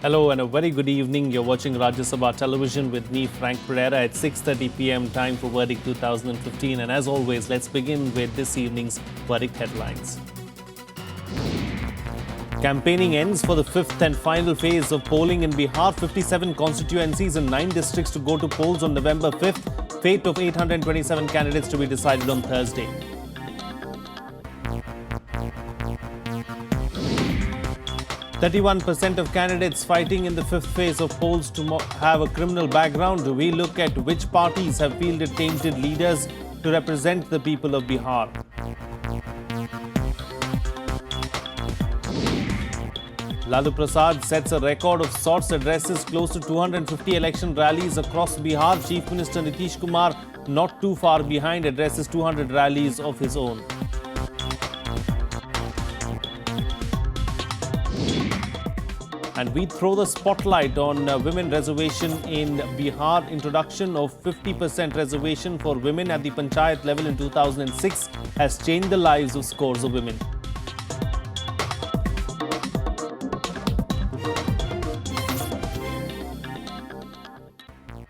Hello and a very good evening. You're watching Rajya Sabha television with me, Frank Pereira, at 6:30 p.m. time for Verdict 2015. And as always, let's begin with this evening's Verdict headlines. Campaigning ends for the fifth and final phase of polling in Bihar. 57 constituencies and 9 districts to go to polls on November 5th. Fate of 827 candidates to be decided on Thursday. %31% of candidates fighting in the fifth phase of polls to have a criminal background. We look at which parties have fielded tainted leaders to represent the people of Bihar. Lalu Prasad sets a record of sorts, addresses close to 250 election rallies across Bihar. Chief Minister Nitish Kumar not too far behind, addresses 200 rallies of his own. And we throw the spotlight on women reservation in Bihar. Introduction of 50% reservation for women at the panchayat level in 2006 has changed the lives of scores of women.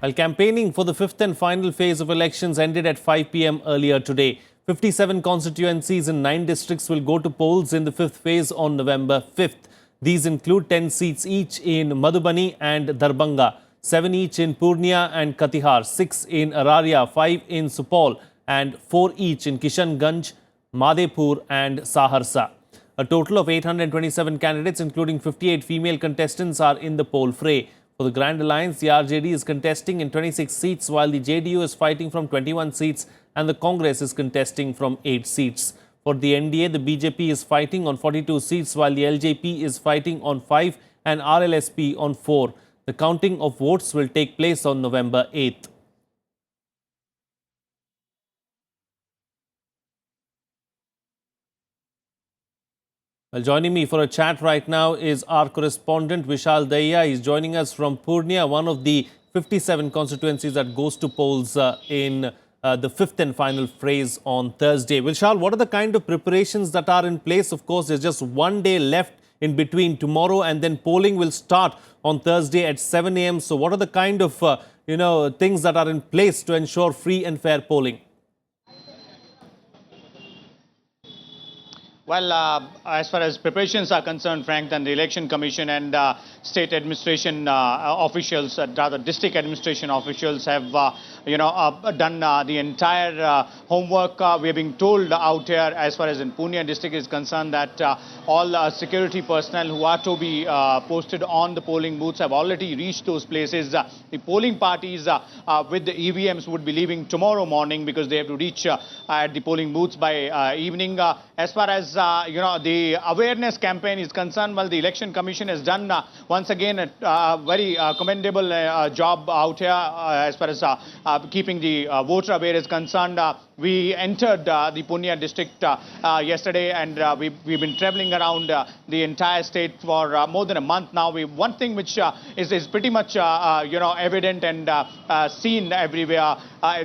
While campaigning for the fifth and final phase of elections ended at 5 p.m. earlier today, 57 constituencies in 9 districts will go to polls in the fifth phase on November 5th. These include 10 seats each in Madhubani and Darbhanga, 7 each in Purnia and Katihar, 6 in Araria, 5 in Supol, and 4 each in Kishanganj, Madhepur and Saharsa. A total of 827 candidates, including 58 female contestants, are in the poll fray. For the Grand Alliance, the RJD is contesting in 26 seats, while the JDU is fighting from 21 seats and the Congress is contesting from 8 seats. For the NDA, the BJP is fighting on 42 seats, while the LJP is fighting on 5 and RLSP on 4. The counting of votes will take place on November 8th. Well, joining me for a chat right now is our correspondent Vishal Daya. He's joining us from Purnia, one of the 57 constituencies that goes to polls in the fifth and final phase on Thursday. Vishal, what are the kind of preparations that are in place? Of course, there's just one day left in between tomorrow, and then polling will start on Thursday at 7 a.m. So what are the kind of things that are in place to ensure free and fair polling? Well, as far as preparations are concerned, Frank, then the Election Commission and state administration officials, rather district administration officials have, done the entire homework. We are being told out here, as far as in Pune district is concerned, that all security personnel who are to be posted on the polling booths have already reached those places. The polling parties with the EVMs would be leaving tomorrow morning because they have to reach at the polling booths by evening. As far as the awareness campaign is concerned, well, the Election Commission has done once again a very commendable job out here as far as keeping the voter aware is concerned. We entered the Pune district yesterday, and we've been traveling around the entire state for more than a month now. One thing which is pretty much evident and seen everywhere,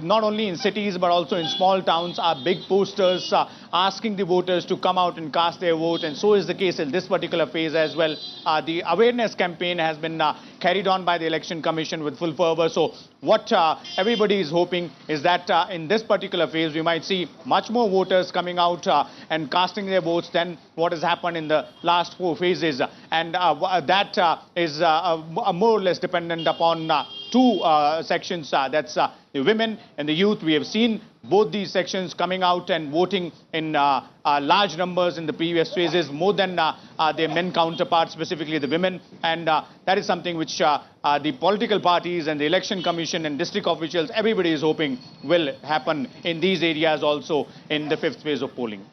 not only in cities but also in small towns, are big posters asking the voters to come out and cast their vote, and so is the case in this particular phase as well. The awareness campaign has been carried on by the Election Commission with full fervor. So what everybody is hoping is that in this particular phase we might see much more voters coming out and casting their votes than what has happened in the last 4 phases, and that is more or less dependent upon 2 sections, that's the women and the youth. We have seen both these sections coming out and voting in large numbers in the previous phases, more than their men counterparts, specifically the women, and that is something which the political parties and the Election Commission and district officials, everybody is hoping will happen in these areas also in the fifth phase of polling.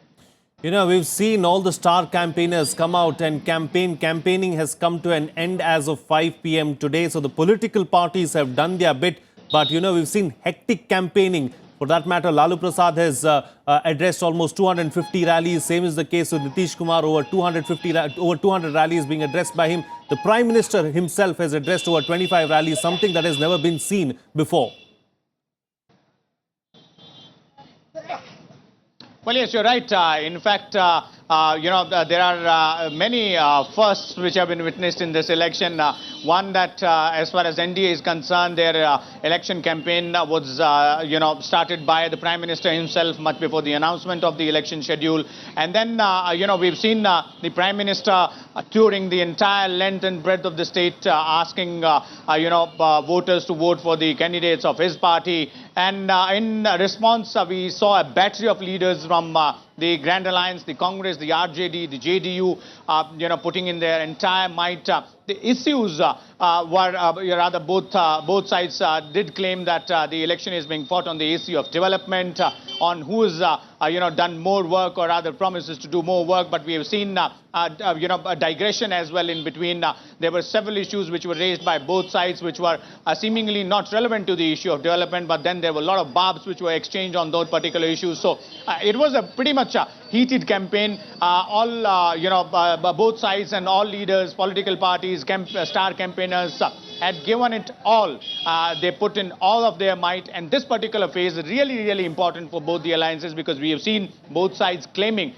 We've seen all the star campaigners come out, and campaigning has come to an end as of 5 p.m. today. So the political parties have done their bit, but we've seen hectic campaigning. For that matter, Lalu Prasad has addressed almost 250 rallies. Same is the case with Nitish Kumar, over 200 rallies being addressed by him. The Prime Minister himself has addressed over 25 rallies, something that has never been seen before. Well, yes, you're right. In fact, there are many firsts which have been witnessed in this election. One that, as far as NDA is concerned, their election campaign was, started by the Prime Minister himself much before the announcement of the election schedule. And then, we've seen the Prime Minister touring the entire length and breadth of the state, asking, voters to vote for the candidates of his party. And in response, we saw a battery of leaders from the Grand Alliance, the Congress, the RJD, the JDU, putting in their entire might. The issues were both sides did claim that the election is being fought on the issue of development, on who's done more work or rather promises to do more work. But we have seen a digression as well in between. There were several issues which were raised by both sides which were seemingly not relevant to the issue of development, but then there were a lot of barbs which were exchanged on those particular issues. So it was a pretty much a heated campaign. Both sides and all leaders, political parties, star campaigners had given it all. They put in all of their might, and this particular phase is really, really important for both the alliances because we have seen both sides claiming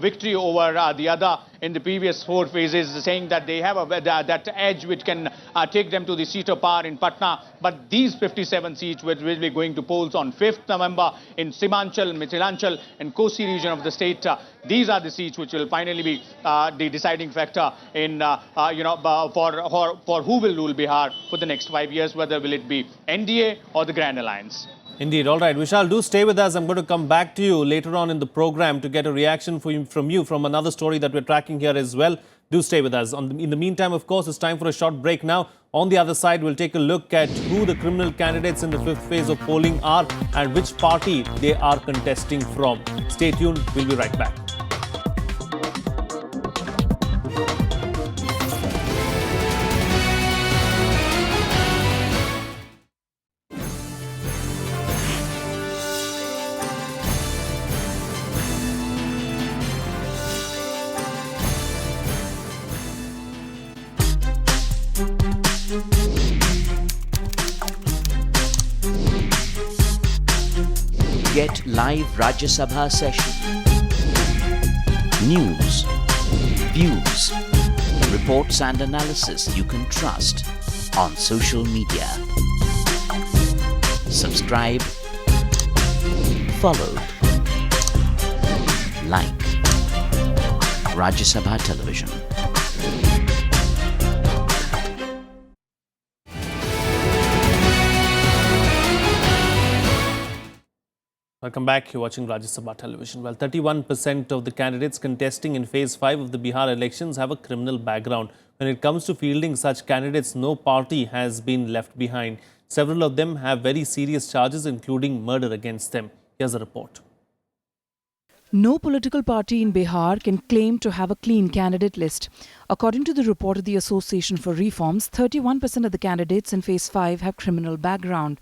victory over the other in the previous 4 phases, saying that they have that edge which can take them to the seat of power in Patna. But these 57 seats which will be going to polls on 5th November in Simanchal, Mithilanchal and Kosi region of the state, these are the seats which will finally be the deciding factor in, for who will rule Bihar for the next 5 years, whether will it be NDA or the Grand Alliance. Indeed. All right, Vishal, do stay with us. I'm going to come back to you later on in the program to get a reaction from you from another story that we're tracking here as well. Do stay with us. In the meantime, of course, it's time for a short break now. On the other side, we'll take a look at who the criminal candidates in the 5th phase of polling are and which party they are contesting from. Stay tuned. We'll be right back. Get live Rajya Sabha session. News, views, reports and analysis you can trust on social media. Subscribe, follow, like Rajya Sabha Television. Welcome back. You're watching Rajya Sabha Television. Well, 31% of the candidates contesting in Phase 5 of the Bihar elections have a criminal background. When it comes to fielding such candidates, no party has been left behind. Several of them have very serious charges, including murder against them. Here's a report. No political party in Bihar can claim to have a clean candidate list. According to the report of the Association for Reforms, 31% of the candidates in Phase 5 have criminal background.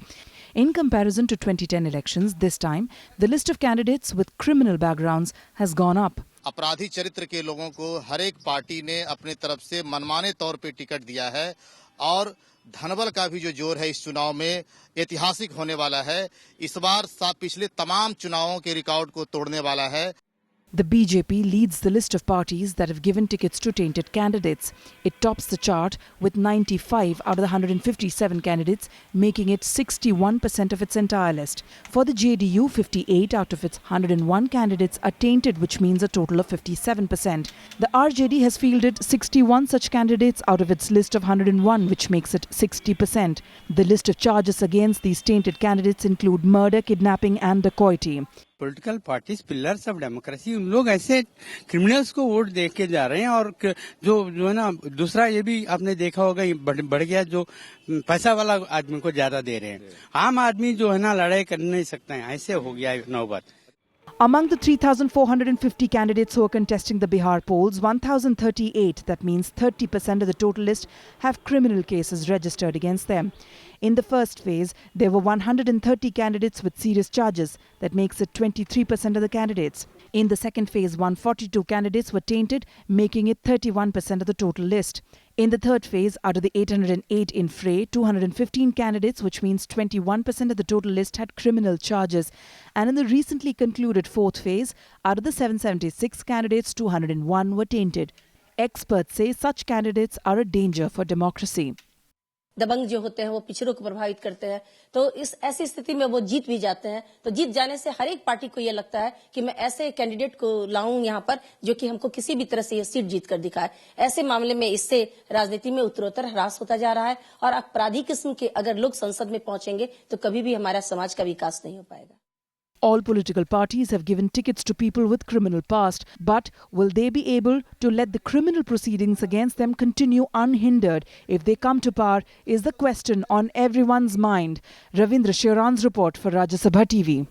In comparison to 2010 elections, this time, the list of candidates with criminal backgrounds has gone up. अपराधी चरित्र के लोगों को हर एक party ने अपने तरफ से मनमाने तौर पे टिकट दिया है और धनबल का भी जो जोर है इस चुनाव में ऐतिहासिक होने वाला है। इस बार पिछले तमाम चुनावों के रिकॉर्ड को तोड़ने वाला है। The BJP leads the list of parties that have given tickets to tainted candidates. It tops the chart with 95 out of the 157 candidates, making it 61% of its entire list. For the JDU, 58 out of its 101 candidates are tainted, which means a total of 57%. The RJD has fielded 61 such candidates out of its list of 101, which makes it 60%. The list of charges against these tainted candidates include murder, kidnapping and dacoity. Political parties pillars of democracy, उन लोग ऐसे criminals को vote दे के जा रहे हैं और जो है ना, दूसरा ये भी आपने देखा होगा बढ़ गया, जो पैसा वाला आदमी को ज्यादा दे रहे हैं, आम आदमी जो है ना लड़ाई कर नहीं सकते हैं, ऐसे हो गया नौबत। Among the 3,450 candidates who are contesting the Bihar polls, 1,038, that means 30% of the total list, have criminal cases registered against them. In the first phase, there were 130 candidates with serious charges. That makes it 23% of the candidates. In the second phase, 142 candidates were tainted, making it 31% of the total list. In the third phase, out of the 808 in fray, 215 candidates, which means 21% of the total list, had criminal charges. And in the recently concluded fourth phase, out of the 776 candidates, 201 were tainted. Experts say such candidates are a danger for democracy. दबंग जो होते हैं वो पिछड़ों को प्रभावित करते हैं, तो इस ऐसी स्थिति में वो जीत भी जाते हैं। तो जीत जाने से हर एक पार्टी को ये लगता है कि मैं ऐसे कैंडिडेट को लाऊं यहाँ पर जो कि हमको किसी भी तरह से ये सीट जीत कर दिखाए। ऐसे मामले में इससे राजनीति में उत्तरोत्तर ह्रास होता जा रहा है और अपराधी किस्म के अगर लोग संसद में पहुंचेंगे तो कभी भी हमारा समाज का विकास नहीं हो पाएगा। All political parties have given tickets to people with criminal past, but will they be able to let the criminal proceedings against them continue unhindered if they come to power is the question on everyone's mind. Ravindra Shiran's report for Rajya Sabha TV.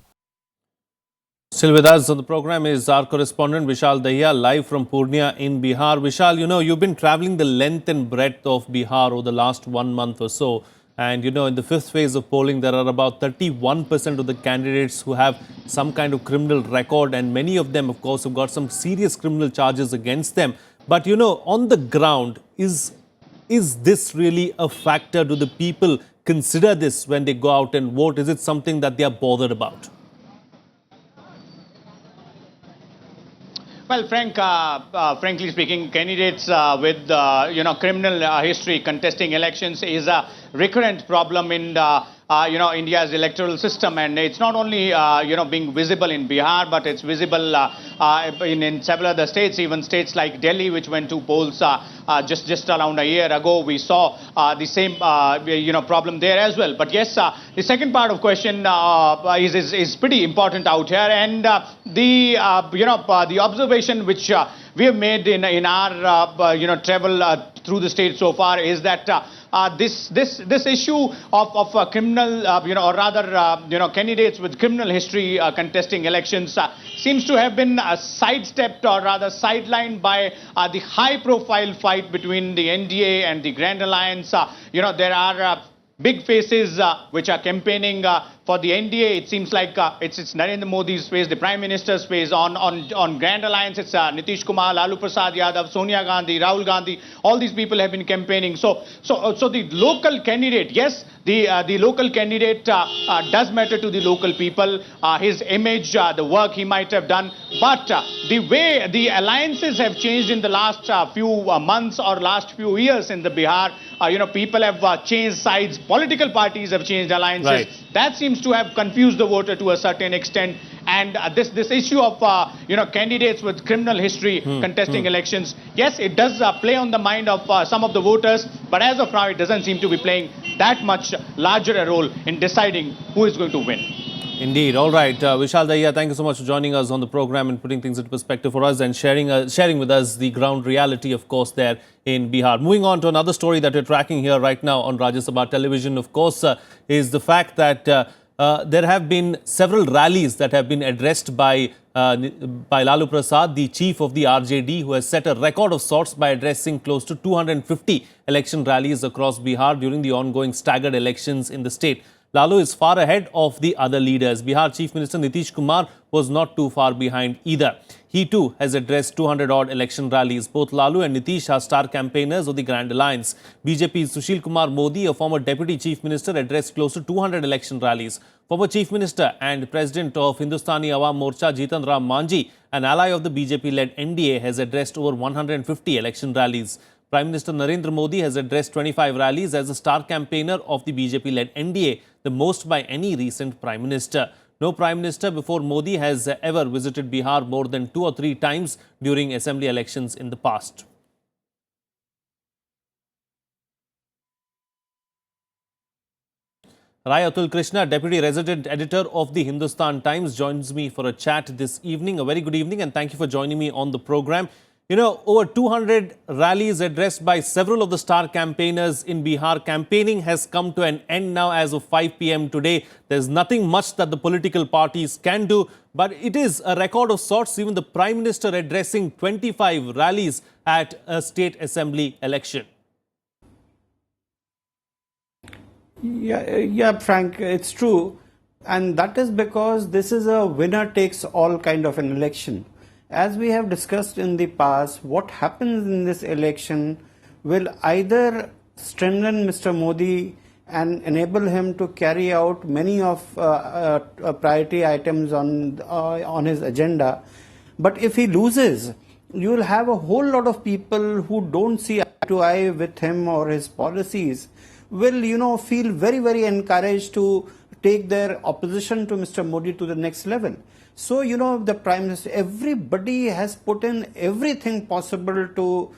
Still with us on the program is our correspondent Vishal Dahiya, live from Purnia in Bihar. Vishal, you've been travelling the length and breadth of Bihar over the last 1 month or so. And, in the fifth phase of polling, there are about 31% of the candidates who have some kind of criminal record. And many of them, of course, have got some serious criminal charges against them. But, on the ground, is this really a factor? Do the people consider this when they go out and vote? Is it something that they are bothered about? Well, frankly speaking, candidates with criminal history contesting elections is a recurrent problem in India's electoral system, and it's not only being visible in Bihar, but it's visible in several other states, even states like Delhi, which went to polls just around a year ago. We saw the same problem there as well. But yes, the second part of question is pretty important out here, and the observation which we have made in our travel through the state so far is that this issue of criminal, or rather, candidates with criminal history contesting elections seems to have been sidestepped, or rather sidelined by the high-profile fight between the NDA and the Grand Alliance. There are big faces which are campaigning for the NDA. It seems like it's Narendra Modi's face, the Prime Minister's face. On Grand Alliance, it's Nitish Kumar, Lalu Prasad Yadav, Sonia Gandhi, Rahul Gandhi. All these people have been campaigning. So the local candidate, yes, the local candidate does matter to the local people. His image, the work he might have done. But the way the alliances have changed in the last few months or last few years in the Bihar, people have changed sides. Political parties have changed alliances. Right. That seems to have confused the voter to a certain extent. And this issue of candidates with criminal history contesting elections, yes, it does play on the mind of some of the voters. But as of now, it doesn't seem to be playing that much larger a role in deciding who is going to win. Indeed. All right. Vishal Dahiya, thank you so much for joining us on the program and putting things into perspective for us and sharing with us the ground reality, of course, there in Bihar. Moving on to another story that we're tracking here right now on Rajya Sabha television, of course, is the fact that there have been several rallies that have been addressed by Lalu Prasad, the chief of the RJD, who has set a record of sorts by addressing close to 250 election rallies across Bihar during the ongoing staggered elections in the state. Lalu is far ahead of the other leaders. Bihar Chief Minister Nitish Kumar was not too far behind either. He too has addressed 200-odd election rallies. Both Lalu and Nitish are star campaigners of the Grand Alliance. BJP's Sushil Kumar Modi, a former Deputy Chief Minister, addressed close to 200 election rallies. Former Chief Minister and President of Hindustani Awam Morcha Jitan Ram Manjhi, an ally of the BJP-led NDA, has addressed over 150 election rallies. Prime Minister Narendra Modi has addressed 25 rallies as a star campaigner of the BJP-led NDA, the most by any recent Prime Minister. No Prime Minister before Modi has ever visited Bihar more than 2 or 3 times during assembly elections in the past. Rai Atul Krishna, Deputy Resident Editor of the Hindustan Times, joins me for a chat this evening. A very good evening and thank you for joining me on the program. Over 200 rallies addressed by several of the star campaigners in Bihar. Campaigning has come to an end now as of 5 p.m. today. There's nothing much that the political parties can do, but it is a record of sorts. Even the Prime Minister addressing 25 rallies at a state assembly election. Yeah, Frank, it's true. And that is because this is a winner-takes-all kind of an election. As we have discussed in the past, what happens in this election will either strengthen Mr. Modi and enable him to carry out many of priority items on his agenda. But if he loses, you will have a whole lot of people who don't see eye to eye with him or his policies will, feel very, very encouraged to take their opposition to Mr. Modi to the next level. So, the Prime Minister, everybody has put in everything possible to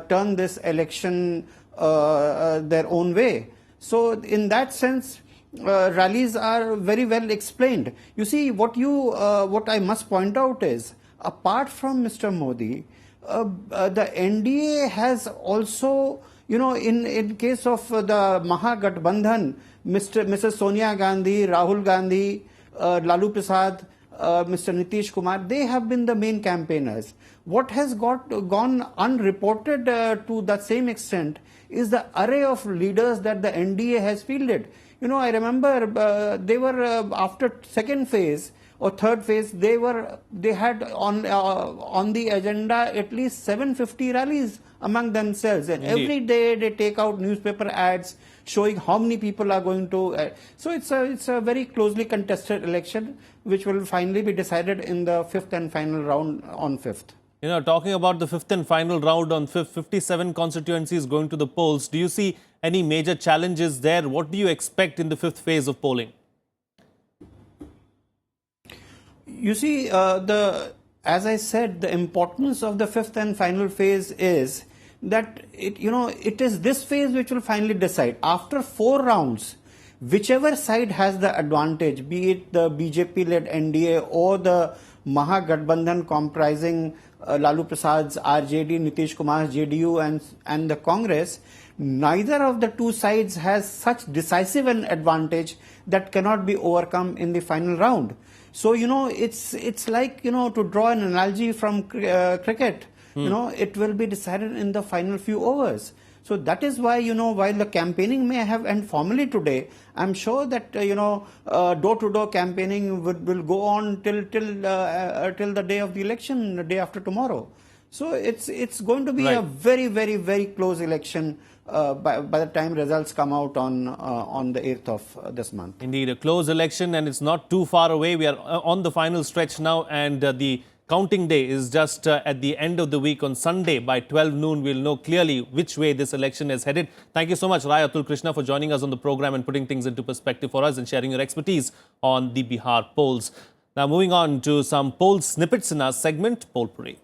turn this election their own way. So, in that sense, rallies are very well explained. You see, what I must point out is, apart from Mr. Modi, the NDA has also, in case of the Mahagathbandhan, Mrs. Sonia Gandhi, Rahul Gandhi, Lalu Prasad, Mr. Nitish Kumar, they have been the main campaigners. What has gone unreported to that same extent is the array of leaders that the NDA has fielded. I remember they were after second phase or third phase, they had on the agenda at least 750 rallies among themselves, and every day they take out newspaper ads showing how many people are going to. So it's a very closely contested election, which will finally be decided in the fifth and final round on 5th. Talking about the fifth and final round on 5th, 57 constituencies going to the polls. Do you see any major challenges there? What do you expect in the 5th phase of polling? You see, as I said, the importance of the 5th and final phase is that it is this phase which will finally decide. After 4 rounds, whichever side has the advantage, be it the BJP-led NDA or the Mahagathbandhan comprising Lalu Prasad's RJD, Nitish Kumar's JDU and the Congress, neither of the two sides has such decisive an advantage that cannot be overcome in the final round. So, it's like, to draw an analogy from cricket, it will be decided in the final few overs. So that is why, while the campaigning may have end formally today, I'm sure that, door-to-door campaigning will go on till the day of the election, the day after tomorrow. So it's going to be a very, very, very close election by the time results come out on the 8th of this month. Indeed, a close election, and it's not too far away. We are on the final stretch now, and the counting day is just at the end of the week. On Sunday by 12 noon, we'll know clearly which way this election is headed. Thank you so much, Rai Atul Krishna, for joining us on the program and putting things into perspective for us and sharing your expertise on the Bihar polls. Now, moving on to some poll snippets in our segment, Poll Parade.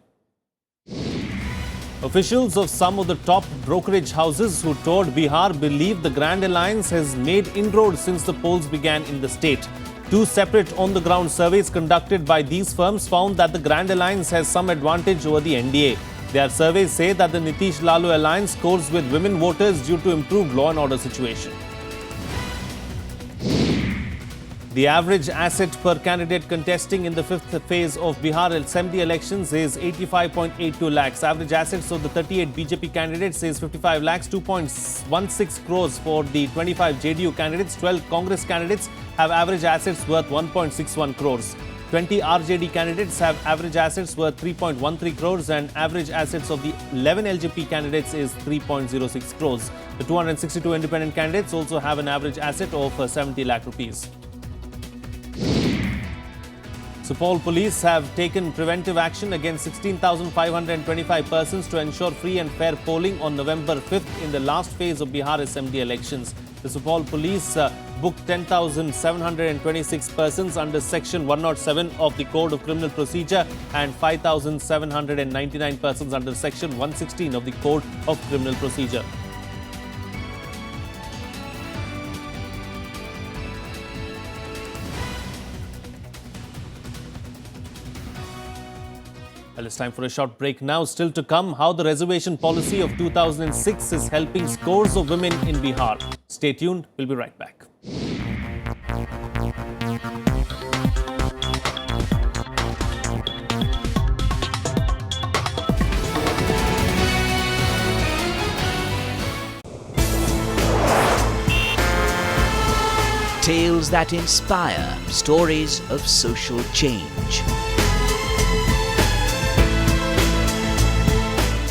Officials of some of the top brokerage houses who toured Bihar believe the Grand Alliance has made inroads since the polls began in the state. 2 separate on-the-ground surveys conducted by these firms found that the Grand Alliance has some advantage over the NDA. Their surveys say that the Nitish-Lalu alliance scores with women voters due to improved law and order situation. The average asset per candidate contesting in the 5th phase of Bihar Assembly elections is 85.82 lakhs. Average assets of the 38 BJP candidates is 55 lakhs, 2.16 crores for the 25 JDU candidates. 12 Congress candidates have average assets worth 1.61 crores. 20 RJD candidates have average assets worth 3.13 crores, and average assets of the 11 LJP candidates is 3.06 crores. The 262 independent candidates also have an average asset of 70 lakh rupees. Supaul police have taken preventive action against 16,525 persons to ensure free and fair polling on November 5th in the last phase of Bihar Assembly elections. The Supaul police booked 10,726 persons under Section 107 of the Code of Criminal Procedure and 5,799 persons under Section 116 of the Code of Criminal Procedure. Well, it's time for a short break now. Still to come, how the reservation policy of 2006 is helping scores of women in Bihar. Stay tuned. We'll be right back. Tales that inspire, stories of social change.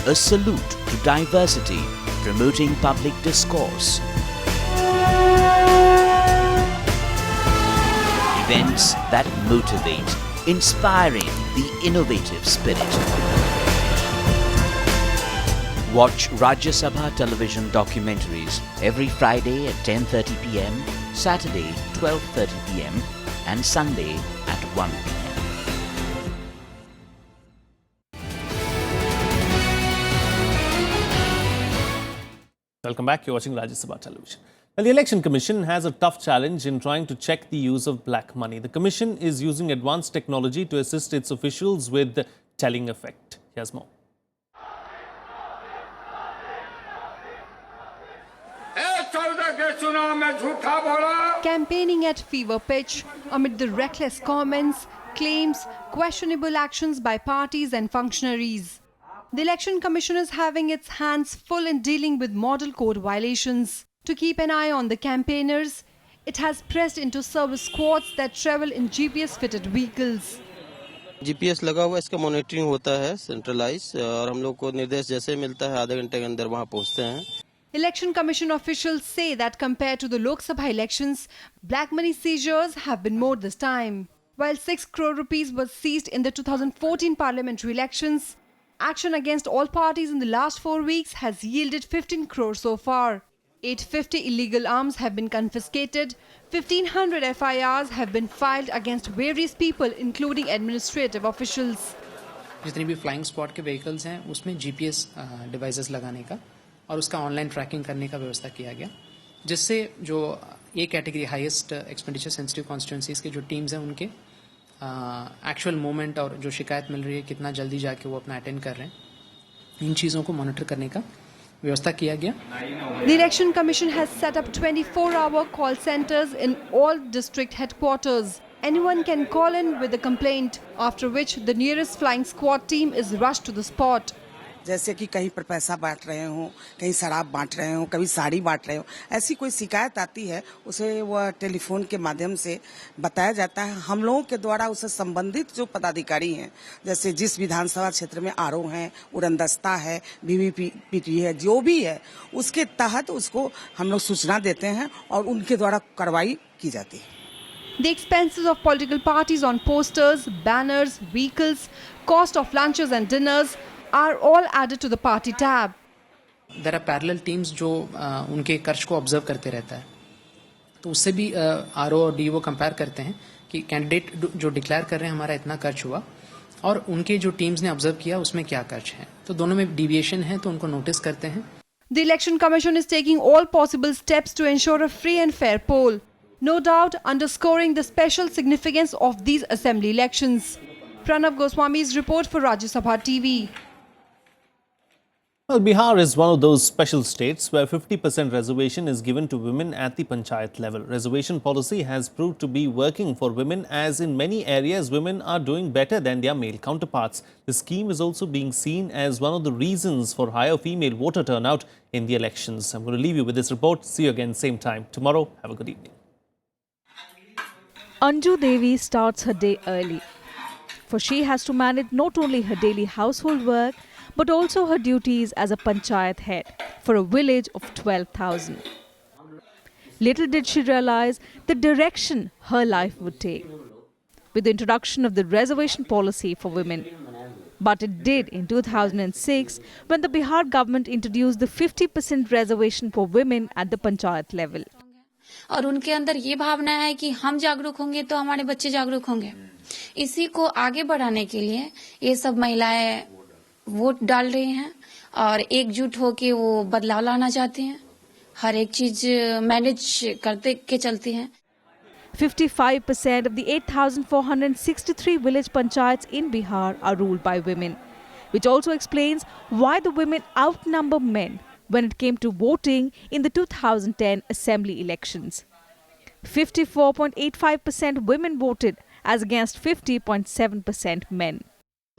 A salute to diversity promoting public discourse. Events that motivate, inspiring the innovative spirit. Watch Rajya Sabha television documentaries every Friday at 10:30 p.m., Saturday 12:30 p.m. and Sunday at 1 p.m. Welcome back. You're watching Rajya Sabha Television. Well, the Election Commission has a tough challenge in trying to check the use of black money. The Commission is using advanced technology to assist its officials with telling effect. Here's more. Campaigning at fever pitch amid the reckless comments, claims, questionable actions by parties and functionaries. The Election Commission is having its hands full in dealing with model code violations. To keep an eye on the campaigners, it has pressed into service squads that travel in GPS-fitted vehicles. GPS लगा हुआ, इसका monitoring होता है centralise, और हम लोग को निर्देश जैसे मिलता है आधे घंटे के अंदर वहां पहुंचते हैं. Election Commission officials say that compared to the Lok Sabha elections, black money seizures have been more this time. While 6 crore rupees was seized in the 2014 parliamentary elections, action against all parties in the last 4 weeks has yielded 15 crore so far. 850 illegal arms have been confiscated, 1500 FIRs have been filed against various people including administrative officials. जितनी भी flying squad के vehicles हैं उसमें GPS devices लगाने का और उसका online tracking करने का व्यवस्था किया गया, जिससे जो ये category highest expenditure sensitive constituencies के जो टीम्स हैं उनके एक्चुअल मूवमेंट और जो शिकायत मिल रही है कितना जल्दी जाके वो अपना अटेंड कर रहे हैं, इन चीज़ों को मॉनिटर करने का व्यवस्था किया गया. The Election Commission has set up 24-hour call centers in all district headquarters. Anyone can call in with a complaint, after which the nearest flying squad team is rushed to the spot. जैसे कि कहीं पर पैसा बांट रहे हों, कहीं शराब बांट रहे हों, कभी साड़ी बांट रहे हों, ऐसी कोई शिकायत आती है उसे वह टेलीफोन के माध्यम से बताया जाता है. हम लोगों के द्वारा उसे संबंधित जो पदाधिकारी हैं, जैसे जिस विधानसभा क्षेत्र में आरओ है, उड़नदस्ता है, बीवीपीटी है, जो भी है, उसके तहत उसको हम लोग सूचना देते हैं और उनके द्वारा कार्रवाई की जाती है. The expenses of political parties on posters, banners, vehicles, cost of lunches and dinners are all added to the party tab. There are parallel teams जो उनके खर्च को ऑब्जर्व करते रहता है, तो उससे भी आरओ और डीओ कंपेयर करते हैं कि कैंडिडेट जो डिक्लेयर कर रहे हैं हमारा इतना खर्च हुआ और उनके जो टीम्स ने ऑब्जर्व किया उसमें क्या खर्च है, तो दोनों में डिविएशन है तो उनको नोटिस करते हैं. The Election Commission is taking all possible steps to ensure a free and fair poll, no doubt underscoring the special significance of these assembly elections. Pranav Goswami's report for Rajya Sabha TV. Well, Bihar is one of those special states where 50% reservation is given to women at the panchayat level. Reservation policy has proved to be working for women, as in many areas women are doing better than their male counterparts. The scheme is also being seen as one of the reasons for higher female voter turnout in the elections. I'm going to leave you with this report. See you again same time tomorrow. Have a good evening. Anju Devi starts her day early, for she has to manage not only her daily household work but also her duties as a panchayat head for a village of 12,000. Little did she realize the direction her life would take with the introduction of the reservation policy for women. But it did in 2006 when the Bihar government introduced the 50% reservation for women at the panchayat level. और उनके अंदर ये भावना है कि हम जागरूक होंगे तो हमारे बच्चे जागरूक होंगे. इसी को आगे बढ़ाने के लिए ये सब महिलाएं वोट डाल रही हैं और एकजुट होके वो बदलाव लाना चाहती हैं, हर एक चीज मैनेज करते के चलती हैं. 55% of the 8,463 village panchayats in Bihar are ruled by women, which also explains why the women outnumber men when it came to voting in the 2010 assembly elections. 54.85% women voted as against 50.7% men.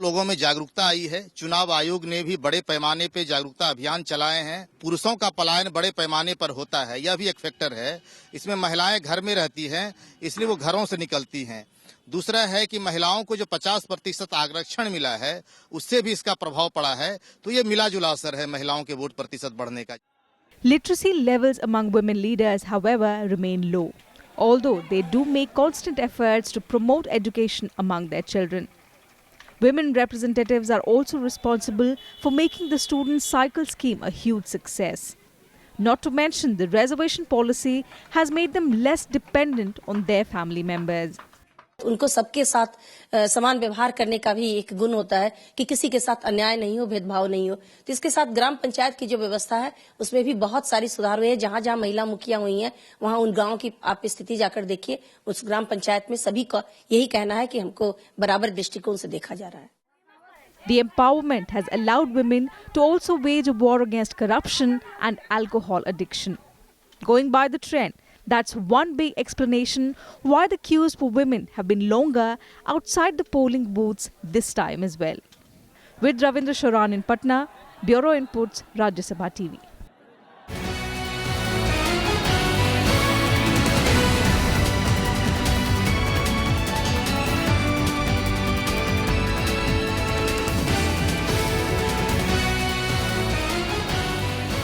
लोगों में जागरूकता आई है. चुनाव आयोग ने भी बड़े पैमाने पे जागरूकता अभियान चलाए हैं. पुरुषों का पलायन बड़े पैमाने पर होता है, यह भी एक फैक्टर है. इसमें महिलाएं घर में रहती हैं, इसलिए वो घरों से निकलती हैं. दूसरा है कि महिलाओं को जो 50% आरक्षण मिला है उससे भी इसका प्रभाव पड़ा है। तो ये मिला जुला असर है महिलाओं के वोट प्रतिशत बढ़ने का। Literacy levels among women leaders, however, remain low, although they do make constant efforts to promote education among their children. Women representatives are also responsible for making the student cycle scheme a huge success. Not to mention, the reservation policy has made them less dependent on their family members. उनको सबके साथ समान व्यवहार करने का भी एक गुण होता है कि किसी के साथ अन्याय नहीं हो, भेदभाव नहीं हो। तो इसके साथ ग्राम पंचायत की जो व्यवस्था है उसमें भी बहुत सारी सुधार हुए हैं। जहां जहां महिला मुखिया हुई हैं वहां उन गांवों की आप स्थिति जाकर देखिए। उस ग्राम पंचायत में सभी का यही कहना है कि हमको बराबर दृष्टिकोण से देखा जा रहा है। The empowerment has allowed women to also wage a war against corruption and alcohol addiction. Going by the trend, that's one big explanation why the queues for women have been longer outside the polling booths this time as well. With Ravindra Sharan in Patna, Bureau Inputs, Rajya Sabha TV.